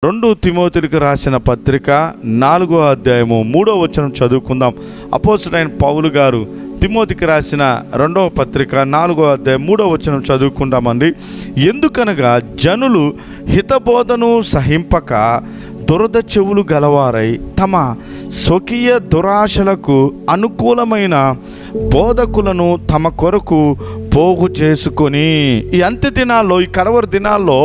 2 తిమోతికి రాసిన పత్రిక 4వ అధ్యాయము 3వ వచనం చదువుకుందాం. అపోస్తలుడైన పౌలు గారు తిమోతికి రాసిన 2వ పత్రిక 4వ అధ్యాయం 3వ వచనం చదువుకుందామండి. ఎందుకనగా జనులు హితబోధను సహింపక దురద చెవులు గలవారై తమ స్వకీయ దురాశలకు అనుకూలమైన బోధకులను తమ కొరకు పోగు చేసుకొని, ఈ అంత్య దినాల్లో, ఈ కడవరి దినాల్లో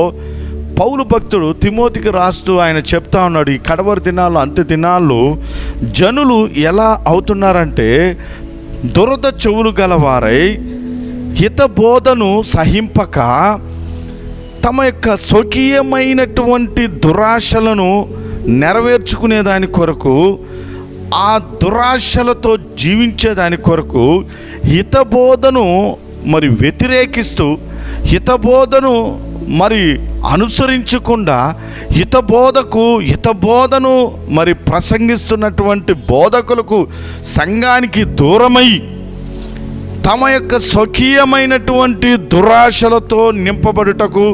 పౌలు భక్తుడు తిమోతికి రాస్తూ ఆయన చెప్తా ఉన్నాడు, ఈ కడవరి దినాల్లో, అంత్య దినాల్లో జనులు ఎలా అవుతున్నారంటే దురద చెవులు గలవారై హితబోధను సహింపక తమ యొక్క స్వకీయమైనటువంటి దురాశలను నెరవేర్చుకునే దాని కొరకు, ఆ దురాశలతో జీవించేదాని కొరకు హితబోధను మరి వ్యతిరేకిస్తూ, హితబోధను మరి అనుసరించకుండా హితబోధను మరి ప్రసంగిస్తున్నటువంటి బోధకులకు, సంఘానికి దూరమై తమ యొక్క స్వకీయమైనటువంటి దురాశలతో నింపబడుటకు,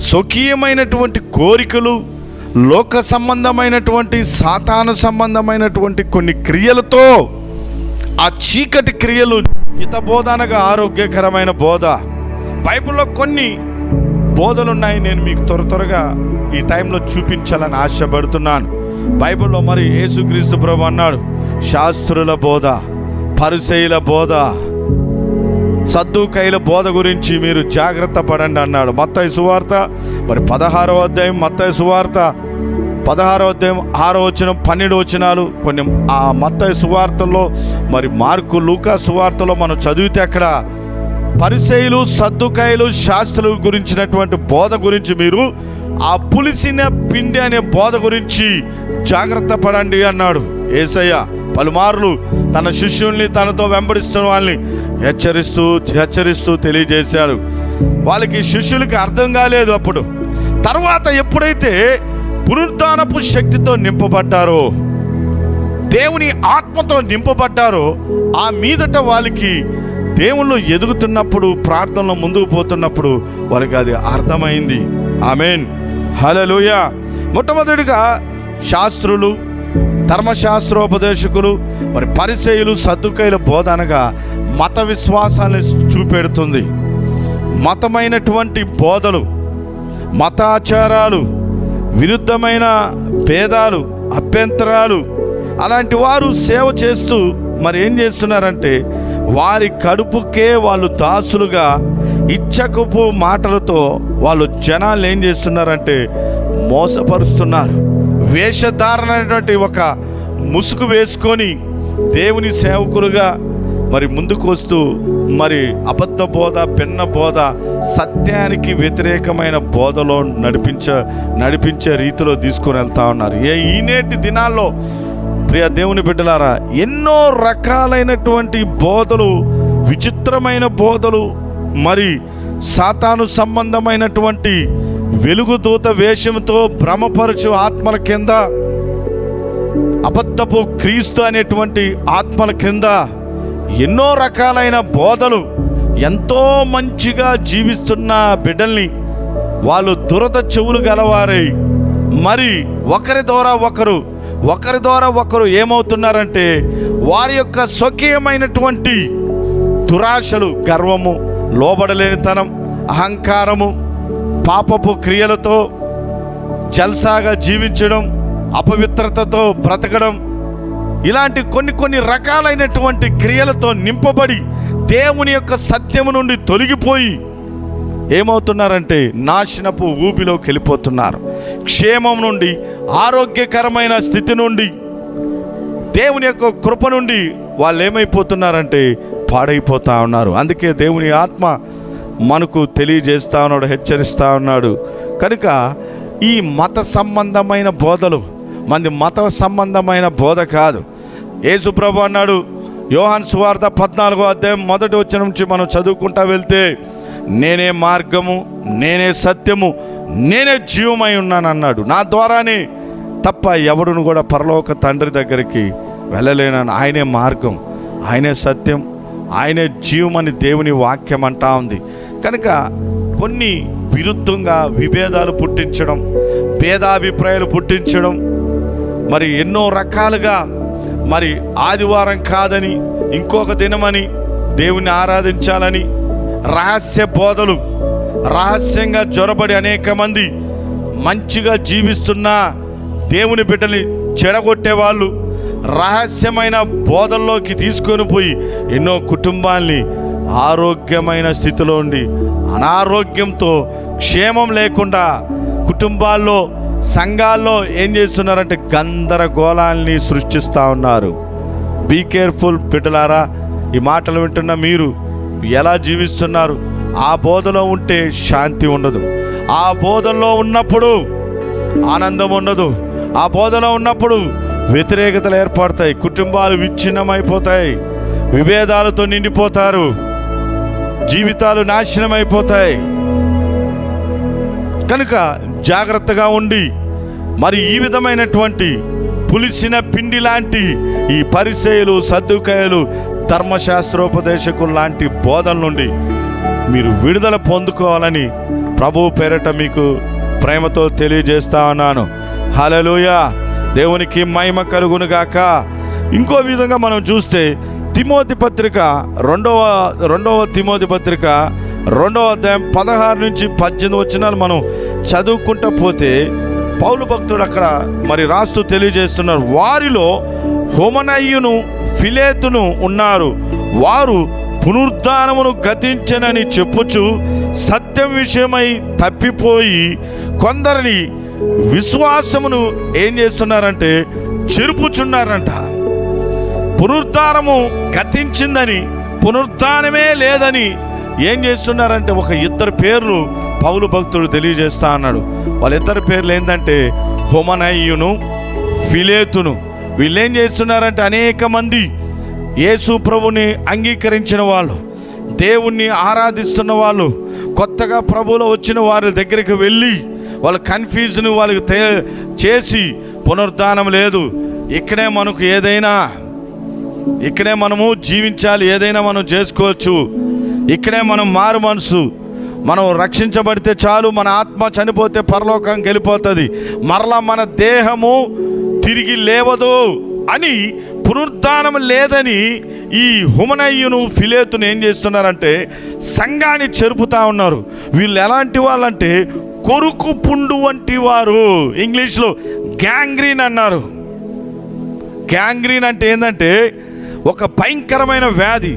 స్వకీయమైనటువంటి కోరికలు, లోక సంబంధమైనటువంటి, సాతాను సంబంధమైనటువంటి కొన్ని క్రియలతో, ఆ చీకటి క్రియలు, హితబోధ అనగా ఆరోగ్యకరమైన బోధ. బైబిల్లో కొన్ని బోధలు ఉన్నాయి, నేను మీకు త్వరగా ఈ టైంలో చూపించాలని ఆశపడుతున్నాను. బైబిల్లో మరి యేసుక్రీస్తు ప్రభు అన్నాడు, శాస్త్రుల బోధ, పరిసయ్యుల బోధ, సద్దూకయ్యుల బోధ గురించి మీరు జాగ్రత్త పడండి అన్నాడు. మత్తయి సువార్త మరి 16వ అధ్యాయం, మత్తయి సువార్త 16వ అధ్యాయం 6వ వచనం 12 వచనాలు కొన్ని ఆ మత్తయి సువార్తలో, మరి మార్కు లూకా సువార్తలో మనం చదివితే అక్కడ పరిసయ్యులు, సద్దూకయ్యులు, శాస్త్రుల గురించినటువంటి బోధ గురించి మీరు ఆ పులిసిన పిండి అనే బోధ గురించి జాగ్రత్త పడండి అన్నాడు. యేసయ్య పలుమార్లు తన శిష్యుల్ని, తనతో వెంబడిస్తున్న వాళ్ళని హెచ్చరిస్తూ తెలియజేశాడు. వాళ్ళకి, శిష్యులకి అర్థం కాలేదు. అప్పుడు తర్వాత ఎప్పుడైతే పునరుత్థానపు శక్తితో నింపబడ్డారో, దేవుని ఆత్మతో నింపబడ్డారో, ఆ మీదట వాళ్ళకి దేవుళ్ళు ఎదుగుతున్నప్పుడు, ప్రార్థనలో ముందుకు పోతున్నప్పుడు వాళ్ళకి అది అర్థమైంది. ఆమేన్, హల్లెలూయా. మొట్టమొదటిగా శాస్త్రులు, ధర్మశాస్త్రోపదేశకులు, మరి పరిసయ్యులు, సద్దూకయ్యుల బోధ అనగా మత విశ్వాసాన్ని చూపెడుతుంది. మతమైనటువంటి బోధలు, మతాచారాలు, విరుద్ధమైన భేదాలు, అభ్యంతరాలు, అలాంటి వారు సేవ చేస్తూ మరి ఏం చేస్తున్నారంటే వారి కడుపుకే వాళ్ళు దాసులుగా ఇచ్చకపు మాటలతో వాళ్ళు జనాలు ఏం చేస్తున్నారంటే మోసపరుస్తున్నారు. వేషధారణ అనేటువంటి ఒక ముసుగు వేసుకొని దేవుని సేవకులుగా మరి ముందుకు వస్తూ మరి అబద్ధ బోధ, భిన్న బోధ, సత్యానికి వ్యతిరేకమైన బోధలో నడిపించే రీతిలో తీసుకొని వెళ్తా ఉన్నారు. ఈనేటి దినాల్లో ప్రియ దేవుని బిడ్డలారా, ఎన్నో రకాలైనటువంటి బోధలు, విచిత్రమైన బోధలు, మరి సాతాను సంబంధమైనటువంటి వెలుగుదూత వేషంతో భ్రమపరచు ఆత్మల కింద, అబద్ధపు క్రీస్తు అనేటువంటి ఆత్మల కింద ఎన్నో రకాలైన బోధలు, ఎంతో మంచిగా జీవిస్తున్న బిడ్డల్ని వాళ్ళు దురద చెవులు గలవారై మరి ఒకరి ద్వారా ఒకరు ఏమవుతున్నారంటే వారి యొక్క స్వకీయమైనటువంటి దురాశలు, గర్వము, లోబడలేనితనం, అహంకారము, పాపపు క్రియలతో జల్సాగా జీవించడం, అపవిత్రతతో బ్రతకడం, ఇలాంటి కొన్ని రకాలైనటువంటి క్రియలతో నింపబడి దేవుని యొక్క సత్యము నుండి తొలగిపోయి ఏమవుతున్నారంటే నాశనపు ఊబిలోకి వెళ్ళిపోతున్నారు. క్షేమం నుండి, ఆరోగ్యకరమైన స్థితి నుండి, దేవుని యొక్క కృప నుండి వాళ్ళు ఏమైపోతున్నారంటే పాడైపోతూ ఉన్నారు. అందుకే దేవుని ఆత్మ మనకు తెలియజేస్తూ ఉన్నాడు, హెచ్చరిస్తూ ఉన్నాడు. కనుక ఈ మత సంబంధమైన బోధలు మంది మత సంబంధమైన బోధ కాదు. యేసు ప్రభు అన్నాడు, యోహాను సువార్త 14వ అధ్యాయం 1వ వచనం నుంచి మనం చదువుకుంటా వెళ్తే, నేనే మార్గము, నేనే సత్యము, నేనే జీవమై ఉన్నాను అన్నాడు. నా ద్వారానే తప్ప ఎవడును కూడా పరలోక తండ్రి దగ్గరికి వెళ్ళలేనని. ఆయనే మార్గం, ఆయనే సత్యం, ఆయనే జీవమని దేవుని వాక్యం అంటా ఉంది. కనుక కొన్ని విరుద్ధంగా విభేదాలు పుట్టించడం, భేదాభిప్రాయాలు పుట్టించడం, మరి ఎన్నో రకాలుగా మరి ఆదివారం కాదని ఇంకొక దినమని దేవుని ఆరాధించాలని రహస్య బోధలు, రహస్యంగా జొరబడి అనేక మంది మంచిగా జీవిస్తున్న దేవుని బిడ్డని చెడగొట్టే వాళ్ళు రహస్యమైన బోధల్లోకి తీసుకొని పోయి ఎన్నో కుటుంబాల్ని ఆరోగ్యమైన స్థితిలో ఉండి అనారోగ్యంతో క్షేమం లేకుండా కుటుంబాల్లో, సంఘాల్లో ఏం చేస్తున్నారంటే గందరగోళాల్ని సృష్టిస్తూ ఉన్నారు. బీ కేర్ఫుల్ బిడ్డలారా. ఈ మాటలు వింటున్న మీరు ఎలా జీవిస్తున్నారు? ఆ బోధలో ఉంటే శాంతి ఉండదు, ఆ బోధల్లో ఉన్నప్పుడు ఆనందం ఉండదు, ఆ బోధలో ఉన్నప్పుడు వ్యతిరేకతలు ఏర్పడతాయి, కుటుంబాలు విచ్ఛిన్నమైపోతాయి, విభేదాలతో నిండిపోతారు, జీవితాలు నాశనం అయిపోతాయి. కనుక జాగ్రత్తగా ఉండి మరి ఈ విధమైనటువంటి పులిసిన పిండి లాంటి ఈ పరిసయ్యులు, సద్దుకాయలు, ధర్మశాస్త్రోపదేశకులు లాంటి బోధల నుండి మీరు విడుదల పొందుకోవాలని ప్రభువు పేరట మీకు ప్రేమతో తెలియజేస్తా ఉన్నాను. హల్లెలూయా. దేవునికి మహిమ కలుగును గాక. ఇంకో విధంగా మనం చూస్తే తిమోతి పత్రిక రెండవ తిమోతి పత్రిక 2వ అధ్యాయం 16 నుంచి 18 వచనాలు మనం చదువుకుంటూ పోతే పౌలు భక్తుడు అక్కడ మరి రాస్తూ తెలియజేస్తున్నారు. వారిలో హుమనయ్యును ఫిలేతును ఉన్నారు. వారు పునరుద్ధానమును గతించనని చెప్పుచు సత్యం విషయమై తప్పిపోయి కొందరిని విశ్వాసమును ఏం చేస్తున్నారంటే చెరుపుచున్నారంట. పునరుద్ధానము గతించిందని, పునరుద్ధానమే లేదని ఏం చేస్తున్నారంటే ఒక 2 పేర్లు పౌలు భక్తుడు తెలియజేస్తా అన్నాడు. వాళ్ళిద్దరి పేర్లు ఏంటంటే హుమనయ్యును ఫిలేతును. వీళ్ళు ఏం చేస్తున్నారంటే అనేక మంది యేసు ప్రభుని అంగీకరించిన వాళ్ళు, దేవుణ్ణి ఆరాధిస్తున్న వాళ్ళు, కొత్తగా ప్రభువులో వచ్చిన వారి దగ్గరికి వెళ్ళి వాళ్ళ కన్ఫ్యూజన్ వాళ్ళకి చేసి పునరుద్ధానం లేదు, ఇక్కడే మనకు ఏదైనా, ఇక్కడే మనము జీవించాలి, ఏదైనా మనం చేసుకోవచ్చు, ఇక్కడే మనం మారు మనసు, మనం రక్షించబడితే చాలు, మన ఆత్మ చనిపోతే పరలోకం వెళ్ళిపోతుంది, మరలా మన దేహము తిరిగి లేవదు అని పునరుద్ధానం లేదని ఈ హుమనయ్యును ఫిలేతును ఏం చేస్తున్నారంటే సంఘాన్ని చెరుపుతా ఉన్నారు. వీళ్ళు ఎలాంటి వాళ్ళంటే కొరుకు పుండు వంటి వారు. ఇంగ్లీష్లో గ్యాంగ్రీన్ అన్నారు. గ్యాంగ్రీన్ అంటే ఏంటంటే ఒక భయంకరమైన వ్యాధి.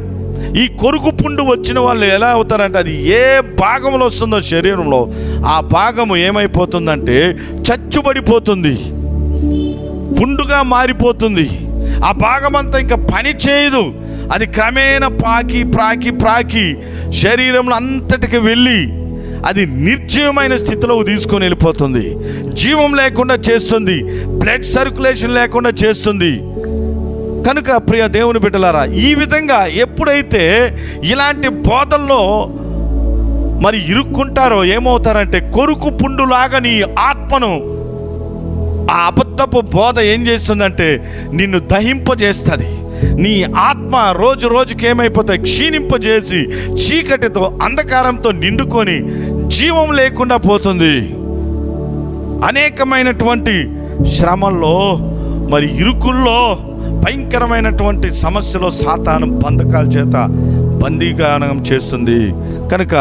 ఈ కొరుకు పుండు వచ్చిన వాళ్ళు ఎలా అవుతారంటే అది ఏ భాగంలో వస్తుందో శరీరంలో ఆ భాగము ఏమైపోతుందంటే చచ్చుబడిపోతుంది, పుండుగా మారిపోతుంది. ఆ భాగం అంతా ఇంకా పని చేయదు. అది క్రమేణా ప్రాకి శరీరంలో అంతటికి వెళ్ళి అది నిర్జీవమైన స్థితిలో తీసుకొని వెళ్ళిపోతుంది, జీవం లేకుండా చేస్తుంది, బ్లడ్ సర్క్యులేషన్ లేకుండా చేస్తుంది. కనుక ప్రియ దేవుని బిడ్డలారా, ఈ విధంగా ఎప్పుడైతే ఇలాంటి బోధల్లో మరి ఇరుక్కుంటారో ఏమవుతారంటే కొరుకు పుండులాగా నీ ఆత్మను ఆ అబద్ధపు బోధ ఏం చేస్తుందంటే నిన్ను దహింపజేస్తుంది. నీ ఆత్మ రోజు రోజుకి ఏమైపోతాయి, క్షీణింపజేసి చీకటితో అంధకారంతో నిండుకొని జీవం లేకుండా పోతుంది. అనేకమైనటువంటి శ్రమల్లో మరి ఇరుకుల్లో భయంకరమైనటువంటి సమస్యలో సాతాను బంధకాల చేత బందీగానం చేస్తుంది. కనుక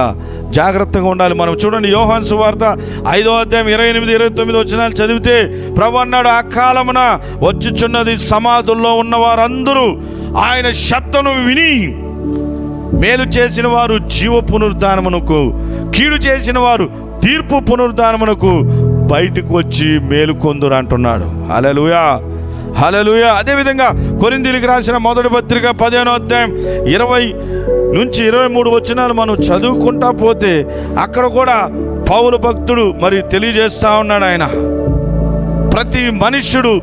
జాగ్రత్తగా ఉండాలి. మనం చూడండి యోహాను సువార్త 5వ అధ్యాయం 28-29 వచనాలు చదివితే ప్రభు అన్నాడు, ఆ కాలమున వచ్చుచున్నది, సమాధుల్లో ఉన్న వారందరూ ఆయన శబ్దమును విని మేలు చేసిన వారు జీవ పునరుద్ధానమునకు, కీడు చేసిన వారు తీర్పు పునరుద్ధానమునకు బయటకు వచ్చి మేలుకొందురు అంటున్నాడు. హల్లెలూయా, హల్లెలూయా. అదేవిధంగా కొరింథీయులకు రాసిన మొదటి పత్రిక 15వ అధ్యాయం 20-23 వచనాలు మనం చదువుకుంటా పోతే అక్కడ కూడా పౌలు భక్తుడు మరి తెలియజేస్తా ఉన్నాడు. ఆయన ప్రతి మనుష్యుడు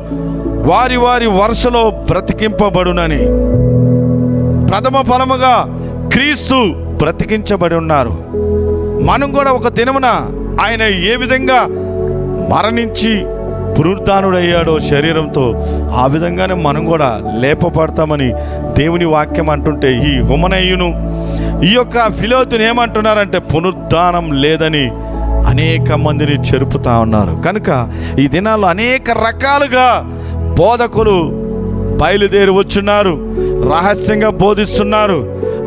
వారి వారి వరుసలో బ్రతికింపబడునని, ప్రథమ ఫలముగా క్రీస్తు బ్రతికించబడి ఉన్నారు. మనం కూడా ఒక దినమున ఆయన ఏ విధంగా మరణించి పునరుద్ధానుడయ్యాడో శరీరంతో, ఆ విధంగానే మనం కూడా లేపబడతామని దేవుని వాక్యం అంటుంటే ఈ హుమనయ్యును ఈ యొక్క ఫిలేతును ఏమంటున్నారంటే పునరుద్ధానం లేదని అనేక మందిని చెరుపుతా ఉన్నారు. కనుక ఈ దినాల్లో అనేక రకాలుగా బోధకులు బయలుదేరి వచ్చున్నారు, రహస్యంగా బోధిస్తున్నారు.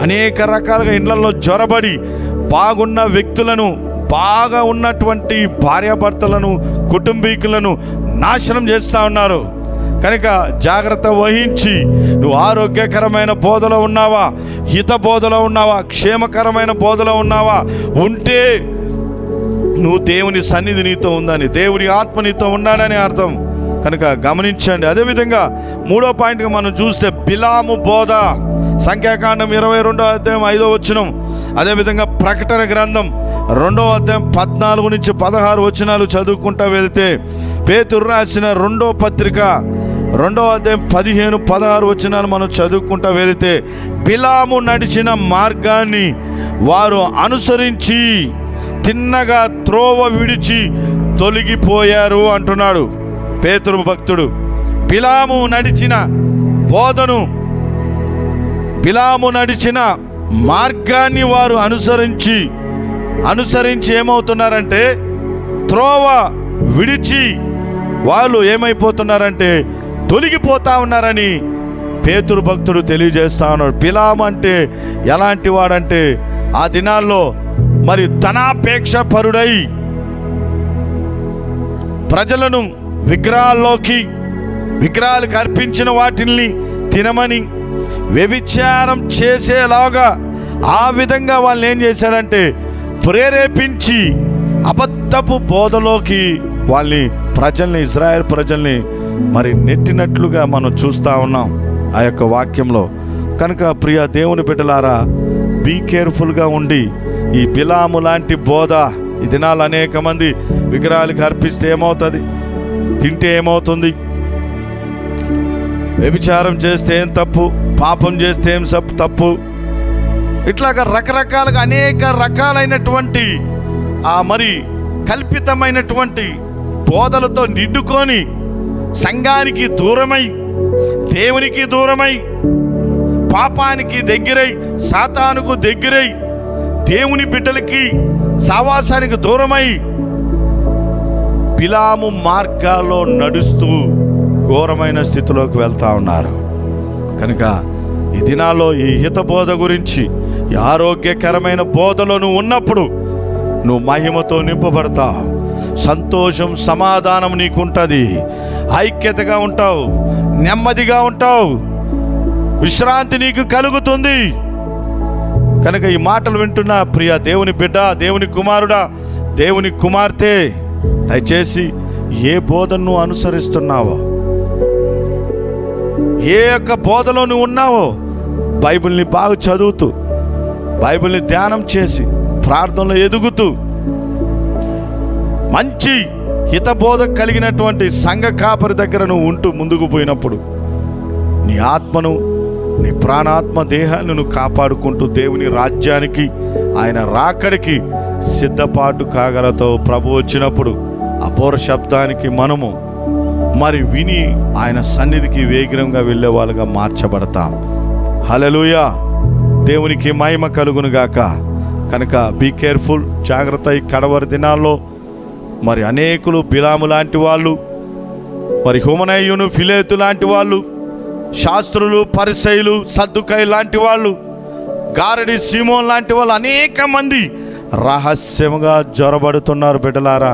అనేక రకాలుగా ఇళ్లలో జ్వరబడి బాగున్న వ్యక్తులను, బాగా ఉన్నటువంటి భార్యాభర్తలను, కుటుంబీకులను నాశనం చేస్తూ ఉన్నారు. కనుక జాగ్రత్త వహించి, నువ్వు ఆరోగ్యకరమైన బోధలో ఉన్నావా, హిత బోధలో ఉన్నావా, క్షేమకరమైన బోధలో ఉన్నావా, ఉంటే నువ్వు దేవుని సన్నిధి నీతో ఉందని, దేవుని ఆత్మ నీతో ఉన్నాడని అర్థం. కనుక గమనించండి. అదేవిధంగా 3వ పాయింట్గా మనం చూస్తే బిలాము బోధ, సంఖ్యాకాండం 22వ అధ్యాయం 5వ వచనం. అదేవిధంగా ప్రకటన గ్రంథం 2వ అధ్యాయం 14 నుంచి 16 వచనాలు చదువుకుంటూ వెళితే, పేతురు రాసిన 2వ పత్రిక 2వ అధ్యాయం 15, 16 వచనాలు మనం చదువుకుంటూ వెళితే, బిలాము నడిచిన మార్గాన్ని వారు అనుసరించి తిన్నగా త్రోవ విడిచి తొలగిపోయారు అంటున్నాడు పేతురు భక్తుడు. బిలాము నడిచిన బోధను, బిలాము నడిచిన మార్గాన్ని వారు అనుసరించి ఏమవుతున్నారంటే, త్రోవ విడిచి వాళ్ళు ఏమైపోతున్నారంటే తొలగిపోతా ఉన్నారని పేతురు భక్తుడు తెలియజేస్తా ఉన్నాడు. బిలాము అంటే ఎలాంటి వాడంటే, ఆ దినాల్లో మరి ధనాపేక్ష పరుడై ప్రజలను విగ్రహాలకు అర్పించిన వాటిని తినమని, వ్యభిచారం చేసేలాగా ఆ విధంగా వాళ్ళని ఏం చేశాడంటే ప్రేరేపించి అబద్ధపు బోధలోకి వాళ్ళని ఇజ్రాయెల్ ప్రజల్ని మరి నెట్టినట్లుగా మనం చూస్తూ ఉన్నాం ఆ యొక్క వాక్యంలో. కనుక ప్రియ దేవుని బిడ్డలారా, బీ కేర్ఫుల్గా ఉండి, ఈ బిలాము లాంటి బోధ ఈ దినాలు అనేక మంది విగ్రహాలకు అర్పిస్తే ఏమవుతుంది, తింటే ఏమవుతుంది, వ్యభిచారం చేస్తే ఏం తప్పు, పాపం చేస్తే ఏం తప్పు, ఇట్లాగా రకరకాలుగా అనేక రకాలైనటువంటి మరి కల్పితమైనటువంటి బోధలతో నిండుకొని సంఘానికి దూరమై, దేవునికి దూరమై, పాపానికి దగ్గరై, సాతానుకు దగ్గరై, దేవుని బిడ్డలకి సావాసానికి దూరమై బిలాము మార్గాల్లో నడుస్తూ ఘోరమైన స్థితిలోకి వెళ్తా ఉన్నారు. కనుక ఈ దినాల్లో ఈ హిత బోధ గురించి, ఈ ఆరోగ్యకరమైన బోధలో నువ్వు ఉన్నప్పుడు నువ్వు మహిమతో నింపబడతావు, సంతోషం సమాధానం నీకుంటుంది, ఐక్యతగా ఉంటావు, నెమ్మదిగా ఉంటావు, విశ్రాంతి నీకు కలుగుతుంది. కనుక ఈ మాటలు వింటున్న ప్రియ దేవుని బిడ్డ, దేవుని కుమారుడా, దేవుని కుమార్తె, దయచేసి ఏ బోధను అనుసరిస్తున్నావో, ఏ యొక్క బోధలో నువ్వు ఉన్నావో బైబిల్ని బాగా చదువుతూ, బైబిల్ని ధ్యానం చేసి, ప్రార్థనలో ఎదుగుతూ, మంచి హితబోధ కలిగినటువంటి సంఘ కాపరి దగ్గర నువ్వు ఉంటూ ముందుకు పోయినప్పుడు నీ ఆత్మను, నీ ప్రాణాత్మ దేహాన్ని నువ్వు కాపాడుకుంటూ దేవుని రాజ్యానికి, ఆయన రాకడికి సిద్ధపాటు కాగలతో ప్రభు వచ్చినప్పుడు అపూర్వ శబ్దానికి మనము మరి విని ఆయన సన్నిధికి వేగంగా వెళ్ళే వాళ్ళుగా మార్చబడతాం. హల్లెలూయా, దేవునికి మహిమ కలుగునుగాక. కనుక బీ కేర్ఫుల్, జాగ్రత్త. ఈ కడవరి దినాల్లో మరి అనేకులు బిలాము లాంటి వాళ్ళు, మరి హుమనయ్యును, ఫిలేతు లాంటి వాళ్ళు, శాస్త్రులు, పరిసయ్యులు, సద్దుకాయి లాంటి వాళ్ళు, గారడి సీమోన్ లాంటి వాళ్ళు అనేక మంది రహస్యముగా జ్వరబడుతున్నారు. బిడ్డలారా,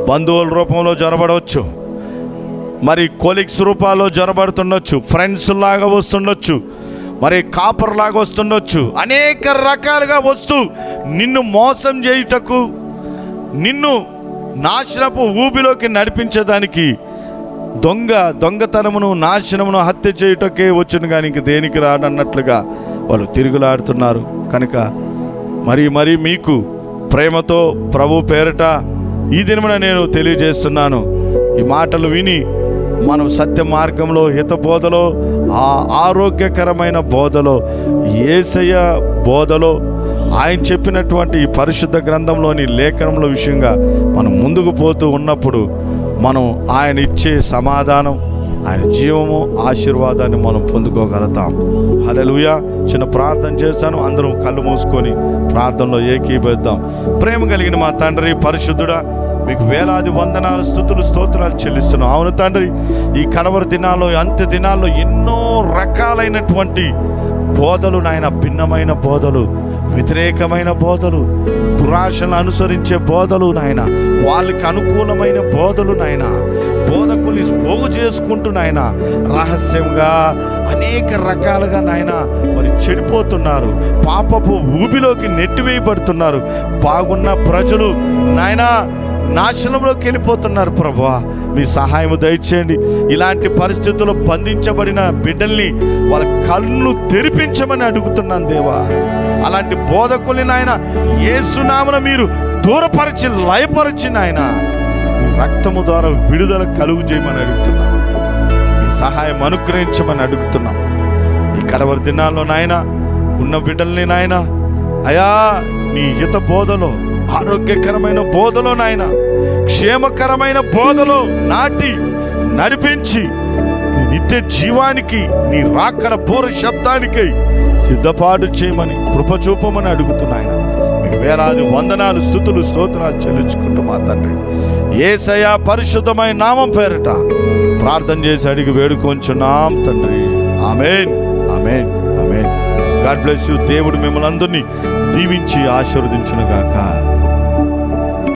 బంధువుల రూపంలో జ్వరబడవచ్చు, మరి కొలీగ్స్ రూపాల్లో జ్వరబడుతుండొచ్చు, ఫ్రెండ్స్ లాగా వస్తుండొచ్చు, మరి కాపర్ లాగా వస్తుండొచ్చు, అనేక రకాలుగా వస్తూ నిన్ను మోసం చేయుటకు, నిన్ను నాశనపు ఊబిలోకి నడిపించేదానికి, దొంగతనమును, నాశనమును, హత్య చేయుటకే వచ్చును కానీ ఇంక దేనికి రాడన్నట్లుగా వాళ్ళు తిరుగులాడుతున్నారు. కనుక మరి మీకు ప్రేమతో ప్రభు పేరట ఈ దినమున నేను తెలియజేస్తున్నాను. ఈ మాటలు విని మనం సత్య మార్గంలో, హిత బోధలో, ఆరోగ్యకరమైన బోధలో, యేసయ్య బోధలో, ఆయన చెప్పినటువంటి ఈ పరిశుద్ధ గ్రంథంలోని లేఖనంలో విషయంగా మనం ముందుకు పోతూ ఉన్నప్పుడు మనం ఆయన ఇచ్చే సమాధానం, ఆయన జీవము ఆశీర్వాదాన్ని మనం పొందుకోగలుగుతాం. హల్లెలూయా. చిన్న ప్రార్థన చేస్తాను, అందరం కళ్ళు మూసుకొని ప్రార్థనలో ఏకీభవిద్దాం. ప్రేమ కలిగిన మా తండ్రి పరిశుద్ధుడా, మీకు వేలాది వందనాలు, స్తుతులు, స్తోత్రాలు చెల్లిస్తున్నాం. అవును తండ్రి, ఈ కడవరి దినాల్లో, అంత్య దినాల్లో ఎన్నో రకాలైనటువంటి బోధలు నాయన, భిన్నమైన బోధలు, వ్యతిరేకమైన బోధలు, దురాశను అనుసరించే బోధలు నాయన, వాళ్ళకి అనుకూలమైన బోధలు నాయన, బోధకులు పోగు చేసుకుంటూ నాయన రహస్యంగా అనేక రకాలుగా నాయన మరి చెడిపోతున్నారు, పాపపు ఊబిలోకి నెట్టివేయబడుతున్నారు. బాగున్న ప్రజలు నాయన నాశనంలోకి వెళ్ళిపోతున్నారు. ప్రభువా, మీ సహాయం దయచేయండి. ఇలాంటి పరిస్థితుల్లో బంధించబడిన బిడ్డల్ని వాళ్ళ కళ్ళు తెరిపించమని అడుగుతున్నాను దేవా. అలాంటి బోధకుల్ని నాయన యేసు నామమున మీరు దూరపరిచి లయపరిచి నాయన మీ రక్తము ద్వారా విడుదల కలుగు చేయమని అడుగుతున్నాం. మీ సహాయం అనుగ్రహించమని అడుగుతున్నాం. ఈ కడవరి దినాల్లో నాయన ఉన్న బిడ్డల్ని నాయన అయా నీ హిత బోధలో, ఆరోగ్యకరమైన బోధలో నాయన, క్షేమకరమైన బోధలో నాటి నడిపించి నీ నిత్య జీవానికి, నీ రాకడ పూర శబ్దానికి సిద్ధపాటు చేయమని కృప చూపమని అడుగుతున్నాయన. మీకు వేలాది వందనాలు, స్తుతులు, స్తోత్రాలు చెల్లించుకుంటూ మా తండ్రి యేసయ్య పరిశుద్ధమైన నామం పేరట ప్రార్థన చేసి అడిగి వేడుకొంచున్నాం తండ్రి. Amen, amen, amen. God bless you. దేవుడు మిమ్మల్ని అందరినీ దీవించి ఆశీర్వదించును గాక.